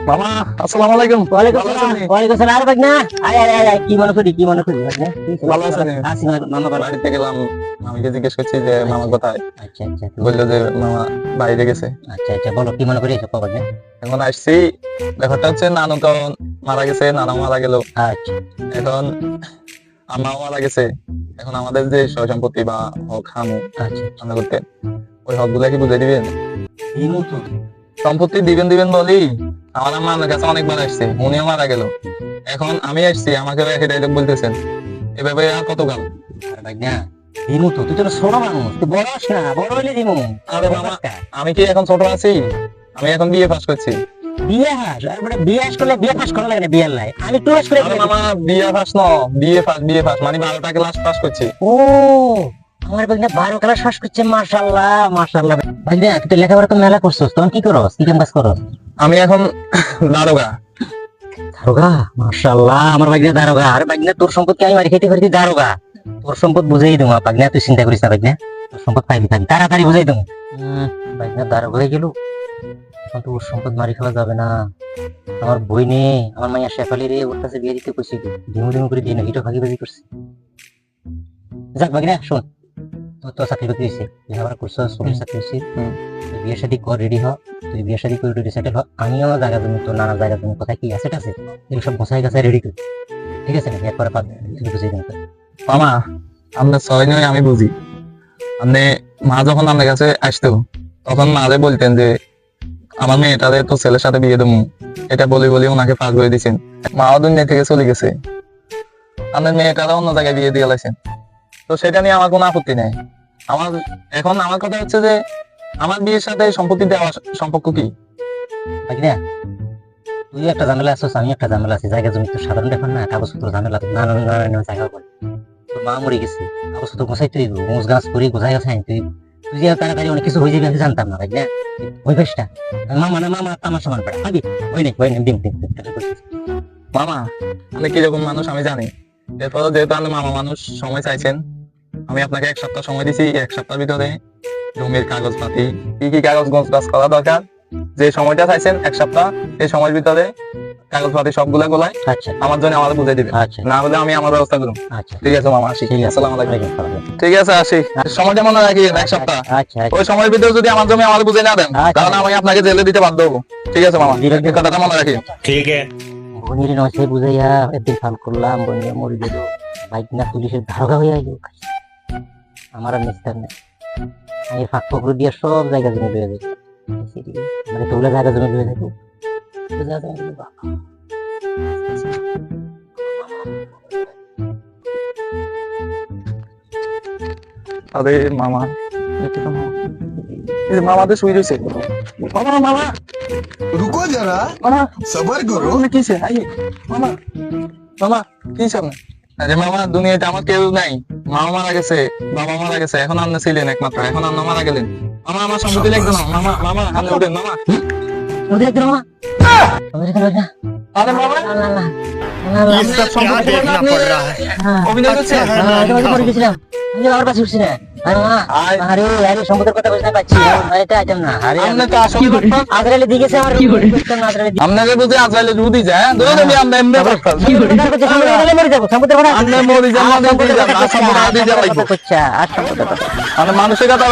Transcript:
মামা আসসালামু আলাইকুম। ওয়ালাইকুম আসসালাম। ওয়ালাইকুম আসসালাম। আরে বাগনা, আয় আয় আয় আয়, কি মনে করি বাগনা? ভালো আছেন? আছি মামা ভালো। বাড়িতে গেলাম, মামিকে জিজ্ঞেস করছি যে মামা কোথায়, আচ্ছা আচ্ছা বললো যে মামা বাইরে গেছে। আচ্ছা আচ্ছা, বলো কি মনে করি এসব বাগনা? এখন আসছি, ব্যাপারটা হচ্ছে নানু তো মারা গেছে, নানাও মারা গেল, আচ্ছা এখন আম্মাও মারা গেছে। এখন আমাদের যে সয় সম্পত্তি বা হক হামু আচ্ছা রান্না করতে, ওই হক গুলা কি বুঝে দিবেন? এই মতো সম্পত্তি দিবেন দিবেন বলি আমার আম্মার কাছে অনেকবার আসছে, উনিও মারা গেল। এখন আমি আসছি, আমাকে একই ডাইলগ বলতেছেন, এভাবে আর কত গাল? আরে বাগনা, এই মতো তুই তো ছোট মানুষ, তুই বড় হস না, বড় হইলে দিমু। আরে মামা, আমি কি এখন ছোট আছি? আমি এখন বিয়ে পাস করছি। বিয়ে হাস, আর বড় বিয়ে হাস করলে বিয়ে পাস করা লাগে না, বিয়ের লাই আমি ক্লাস করে আরে মামা, বিয়ে পাস ন, বিয়ে পাস মানে 12টা ক্লাস পাস করছি। ও আমার বাগনা 12 ক্লাস শ্বাস করছে, মাশাআল্লাহ মাশাআল্লাহ। বাগনা তুই তো লেখাপড়া তো মেলা করছস, তখন কি করস, কি কাজ করস? আমি এখন দারোগা। দারোগা, মাশাআল্লাহ আমার বাগনা দারোগা। আরে বাগনা তোর সম্পত্তি আমি মারি খেতে পারি, দারোগা তোর সম্পদ বুঝাই দেবো বাগনা, তুই চিন্তা করিস না বাগনা, তোর সম্পদ পাইবি তাড়াতাড়ি বুঝাই দেবো। বাগনা দারোগা হয়ে গেল, এখন তো ওর সম্পদ মারি খাওয়া যাবে না। আমার বই নেই, আমার মাইয়া শেফালি রে, ওর কাছে বিয়ে দিতে কইছি, ডিমু ডিমু করে দিই না, হিটো ভাগিবাজি করছে। যাক বাগনা শোন, তোর তো চাকরি বাকরি হয়েছে, লেখাপড়া করছো, স্কুলের চাকরি হয়েছে, তুই বিয়ে শাদী কর, রেডি হ, তুই বিয়ে শাদী করে রেডি সেটেল হ। আমিও জায়গা জমি, তোর নানা জায়গা জমি কোথায় কি আছে আছে এগুলো সব গোছাই গাছাই রেডি কর, ঠিক আছে নাকি? একবারে পাবি, তুই বুঝিয়ে দেন। মামা, আপনার ছয় নয় আমি বুঝি। আপনি মা যখন আপনার কাছে আসতো, তখন মারে বলতেন যে আমার মেয়েটারে তো ছেলের সাথে বিয়ে দেবো, এটা বলি বলি ওনাকে পার করে দিচ্ছেন। মাও দুনিয়া থেকে চলে গেছে, আপনার মেয়েটারা অন্য জায়গায় বিয়ে দিয়ে লাইছেন, তো সেটা নিয়ে আমার কোনো আপত্তি নাই। এখন আমার কথা হচ্ছে যে আমার বিয়ের সাথে সম্পত্তি দেওয়ার সম্পর্ক কি? বাগনা তুই একটা ঝামেলা আছিস, আমি একটা ঝামেলা আছি, জায়গা জমি তো সাধারণ ব্যাপার না, কাগজপত্র ঝামেলা, নানা জায়গা করে তোর মা মরে গেছে, কাগজপত্র গোছাই তুই গোছ গাছ করি গোছাই গাছ তুই, তুই যে তাড়াতাড়ি অনেক কিছু হয়ে যাবে আমি জানতাম না বাগনা। ওই বেশটা মামা না মামা আমার সমান পড়া ভাবি, ওই নেই দিন দিন। মামা, আপনি কিরকম মানুষ আমি জানি, এরপর যেহেতু আপনি মামা মানুষ সময় চাইছেন, আমি আপনাকে 1 সপ্তাহ সময় দিছি। 1 সপ্তাহের ভিতরে জমির কাগজপাতি কি কি কাগজ গোছগাছ করা দরকার, যে সময়টা চাইছেন 1 সপ্তাহ, এই সময়ের ভিতরে কাগজপাতি সবগুলা গোলাই আচ্ছা আমার জন্য আমাদের বুঝাই দিবেন, আচ্ছা না হলে আমি আমার ব্যবস্থা করব। আচ্ছা ঠিক আছে মামা, আসি। ঠিক আছে, আসসালামু আলাইকুম। ওয়ালাইকুম আসসালাম। ঠিক আছে, আসি। সময়টা মনে রাখি 1 সপ্তাহ। আচ্ছা ওই সময়ের ভিতরে যদি আমার জমি আমাদের বুঝে না দেন, আচ্ছা। তাহলে আমি আপনাকে জেলে দিতে বাধ্য হবো। ঠিক আছে মামা, এই কথাটা মনে রাখি। ठीक है। বনির নয় বুঝাইয়া একদিন ফাল করলাম, বনিয়া মরে গেল, বাইক না পুলিশের ধারোগা হয়ে আইলো, আমার আর নিস্তার নেই। আমি ফাঁক ফকর দিয়ে সব জায়গা জমি লয়ে যাই, মানে তোগুলো জায়গা জমি লয়ে যাবো। আরে মামা, দেখি তো মামা, এই যে মামাদের শুয়ে রয়েছে। মামা মামা रुको जरा, মামা, सबर करो। মামা কিসে? মামা মামা কিসে আপনি? আরে মামা, দুনিয়াতে আমার কেউ নাই, মামা মারা গেছে, বাবা মারা গেছে, এখন আপনি ছিলেন একমাত্র, এখন আপনি মারা গেলেন। মামা আমার সম্পত্তি লিখবেন না। মামা মামা আপনি উঠেন মামা। ওদের একদম মামা, ওদের একদম না, আরে মামা, না না না না না, ये सब क्या देखना पड़ रहा है। অভিনয় করছেন? এটা মরে গেছিলাম, আমি আমার পাশে উঠছি না। আরে মা, আরে আরে সম্পদের কথা বুঝতে পারছি, এটা আইটেম না। আরে আপনি তো আসলে আজরাইলে দিকেছে আমার, আজরাইলে আপনাকে বুঝে আজরাইলে রুদি যায়, হ্যাঁ? ধরে আমি আমরা এমনি করতাম। মরে যাবো, সম্পদের কথা আপনি মরে যান, না দিয়ে যান, আর সম্পদ দিয়ে যান লাগবে। আচ্ছা আচ্ছা মানে মানুষের কথা